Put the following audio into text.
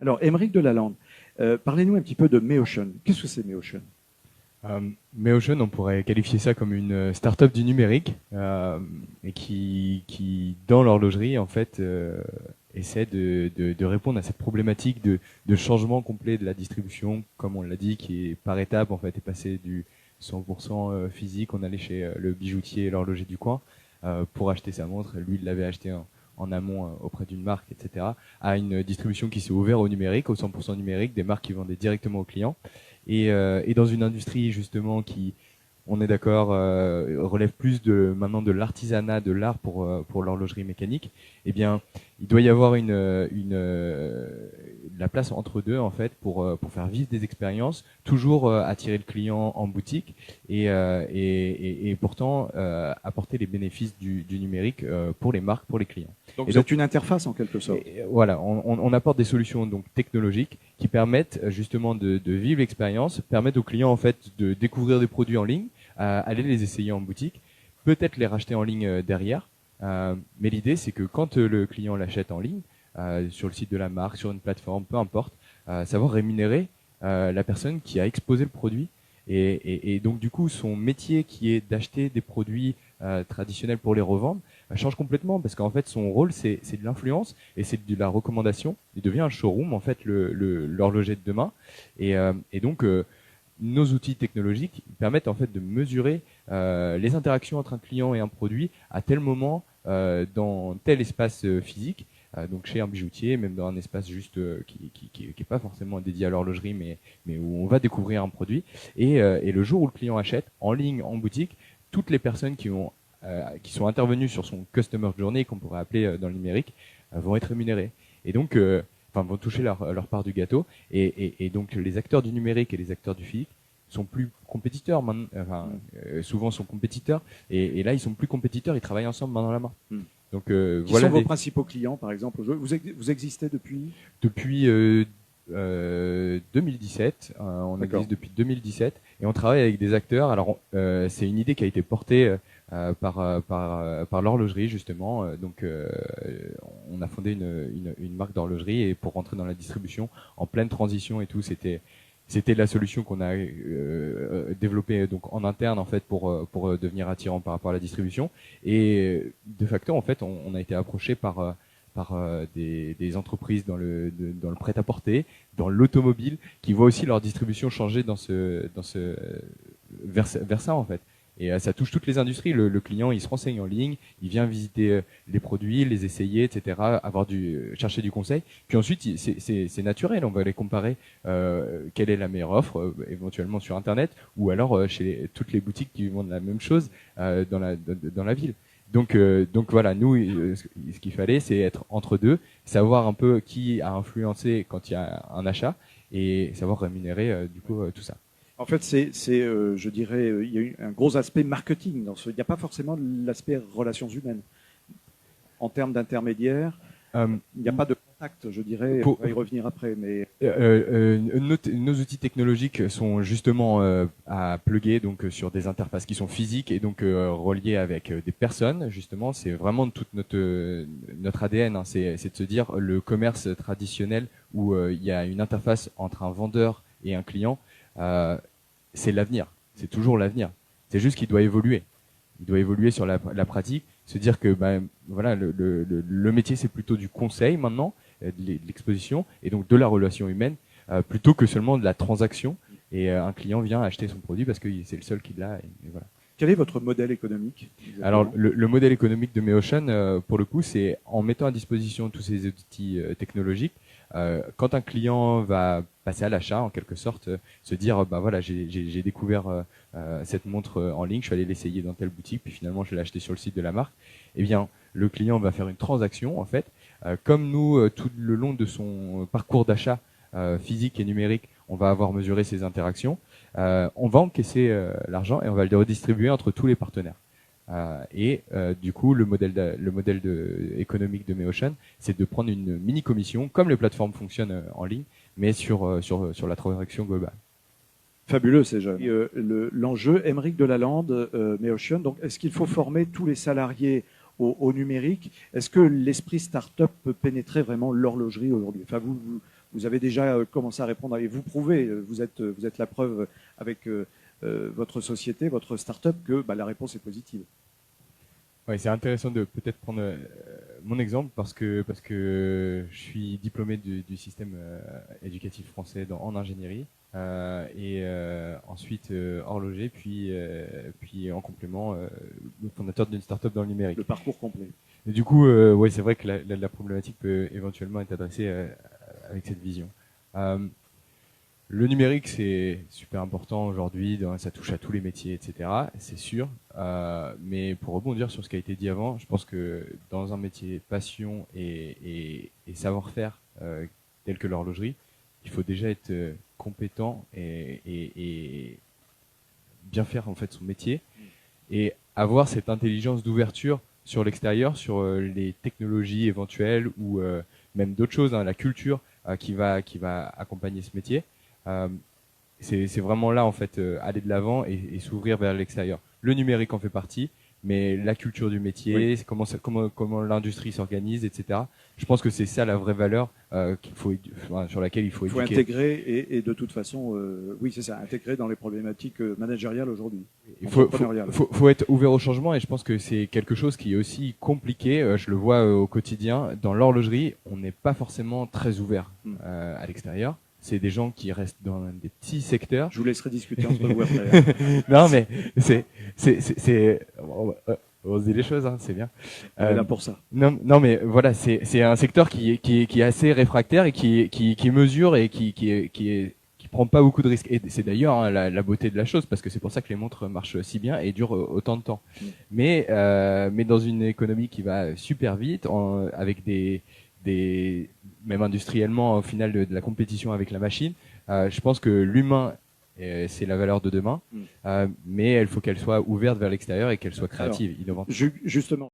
Alors, Aymeric Delalande, parlez-nous un petit peu de Meocean. Qu'est-ce que c'est Meocean? Meocean, on pourrait qualifier ça comme une start-up du numérique et qui, dans l'horlogerie, en fait, essaie de répondre à cette problématique de changement complet de la distribution, comme on l'a dit, qui est par étape, en fait, est passé du 100% physique. On allait chez le bijoutier et l'horloger du coin pour acheter sa montre. Lui, il l'avait acheté en amont auprès d'une marque, etc., à une distribution qui s'est ouverte au numérique, au 100% numérique, des marques qui vendaient directement aux clients. Et dans une industrie justement qui, on est d'accord, relève plus maintenant de l'artisanat, de l'art pour l'horlogerie mécanique, eh bien, il doit y avoir la place entre deux en fait pour faire vivre des expériences, toujours attirer le client en boutique et pourtant apporter les bénéfices du numérique pour les marques, pour les clients. Donc vous êtes une interface en quelque sorte. Voilà, on apporte des solutions donc technologiques qui permettent justement de vivre l'expérience, permettent aux clients en fait de découvrir des produits en ligne, aller les essayer en boutique, peut-être les racheter en ligne derrière. Mais l'idée c'est que quand le client l'achète en ligne, sur le site de la marque, sur une plateforme, peu importe, savoir rémunérer la personne qui a exposé le produit. Et donc du coup son métier qui est d'acheter des produits traditionnels pour les revendre change complètement parce qu'en fait son rôle c'est de l'influence et c'est de la recommandation. Il devient un showroom en fait l'horloger de demain et donc nos outils technologiques permettent en fait de mesurer les interactions entre un client et un produit à tel moment dans tel espace physique. Donc chez un bijoutier, même dans un espace juste qui est pas forcément dédié à l'horlogerie, mais où on va découvrir un produit. Et le jour où le client achète, en ligne, en boutique, toutes les personnes qui sont intervenues sur son customer journey, qu'on pourrait appeler dans le numérique, vont être rémunérées. Et donc, vont toucher leur part du gâteau. Et donc les acteurs du numérique et les acteurs du physique sont plus compétiteurs, souvent sont compétiteurs. Et là, ils sont plus compétiteurs, ils travaillent ensemble main dans la main. Donc, qui sont vos principaux clients, par exemple? Vous existez depuis 2017. On existe depuis 2017 et on travaille avec des acteurs. Alors, c'est une idée qui a été portée par l'horlogerie justement. Donc, on a fondé une marque d'horlogerie et pour rentrer dans la distribution en pleine transition et tout, c'était la solution qu'on a développée donc en interne en fait pour devenir attirant par rapport à la distribution. Et de facto en fait on a été approché par des entreprises dans le prêt-à-porter, dans l'automobile, qui voient aussi leur distribution changer vers ça en fait. Et ça touche toutes les industries. Le client, il se renseigne en ligne, il vient visiter les produits, les essayer, etc., chercher du conseil. Puis ensuite, c'est naturel. On va les comparer. Quelle est la meilleure offre, éventuellement sur Internet, ou alors chez toutes les boutiques qui vendent la même chose dans la ville. Donc voilà, nous, ce qu'il fallait, c'est être entre deux, savoir un peu qui a influencé quand il y a un achat et savoir rémunérer du coup tout ça. En fait, je dirais, il y a eu un gros aspect marketing dans ce. Il n'y a pas forcément l'aspect relations humaines. En termes d'intermédiaires, il n'y a pas de contact, je dirais. On va y revenir après, mais nos outils technologiques sont justement à plugger donc sur des interfaces qui sont physiques et donc reliées avec des personnes. Justement, c'est vraiment toute notre ADN. Hein, c'est de se dire le commerce traditionnel où il y a une interface entre un vendeur et un client. C'est l'avenir, c'est toujours l'avenir. C'est juste qu'il doit évoluer. Il doit évoluer sur la pratique, se dire que voilà, le métier c'est plutôt du conseil maintenant, de l'exposition et donc de la relation humaine, plutôt que seulement de la transaction. Et un client vient acheter son produit parce que c'est le seul qui l'a. Et voilà. Quel est votre modèle économique? Alors le modèle économique de Meocean, pour le coup, c'est en mettant à disposition tous ces outils technologiques. Quand un client va passer à l'achat, en quelque sorte, se dire voilà, j'ai découvert cette montre en ligne, je suis allé l'essayer dans telle boutique, puis finalement je l'ai acheté sur le site de la marque. Eh bien, le client va faire une transaction en fait. Comme nous, tout le long de son parcours d'achat physique et numérique, on va avoir mesuré ses interactions. On va encaisser l'argent et on va le redistribuer entre tous les partenaires. Du coup, le modèle économique de Meocean, c'est de prendre une mini commission, comme les plateformes fonctionnent en ligne, mais sur la transaction globale. Fabuleux, ces jeunes. L'enjeu, Aymeric Delalande, Meocean. Donc, est-ce qu'il faut former tous les salariés au numérique? Est-ce que l'esprit start-up peut pénétrer vraiment l'horlogerie aujourd'hui? Enfin, vous avez déjà commencé à répondre et vous prouvez, vous êtes la preuve avec votre société, votre start-up que la réponse est positive. Ouais, c'est intéressant de peut-être prendre mon exemple parce que je suis diplômé du système éducatif français en ingénierie et ensuite horloger puis en complément le fondateur d'une start-up dans le numérique. Le parcours complet. Et du coup, ouais, c'est vrai que la problématique peut éventuellement être adressée avec cette vision. Le numérique, c'est super important aujourd'hui, ça touche à tous les métiers, etc. C'est sûr. Mais pour rebondir sur ce qui a été dit avant, je pense que dans un métier passion et savoir-faire tel que l'horlogerie, il faut déjà être compétent et bien faire en fait son métier et avoir cette intelligence d'ouverture sur l'extérieur, sur les technologies éventuelles ou même d'autres choses, la culture qui va accompagner ce métier. C'est vraiment là en fait aller de l'avant et s'ouvrir vers l'extérieur. Le numérique en fait partie, mais la culture du métier, comment l'industrie s'organise, etc. Je pense que c'est ça la vraie valeur sur laquelle il faut éduquer. Il faut intégrer et de toute façon, oui c'est ça, intégrer dans les problématiques managériales aujourd'hui. Il faut être ouvert au changement et je pense que c'est quelque chose qui est aussi compliqué. Je le vois au quotidien. Dans l'horlogerie, on n'est pas forcément très ouvert à l'extérieur. C'est des gens qui restent dans des petits secteurs. Je vous laisserai discuter entre vous après. Non, mais on se dit les choses, c'est bien. On est là pour ça. Non, mais voilà, c'est un secteur qui est assez réfractaire et qui mesure et qui prend pas beaucoup de risques. Et c'est d'ailleurs la beauté de la chose, parce que c'est pour ça que les montres marchent si bien et durent autant de temps. Mais dans une économie qui va super vite, avec même industriellement au final de la compétition avec la machine, je pense que l'humain c'est la valeur de demain, mais il faut qu'elle soit ouverte vers l'extérieur et qu'elle soit créative, innovante. Justement.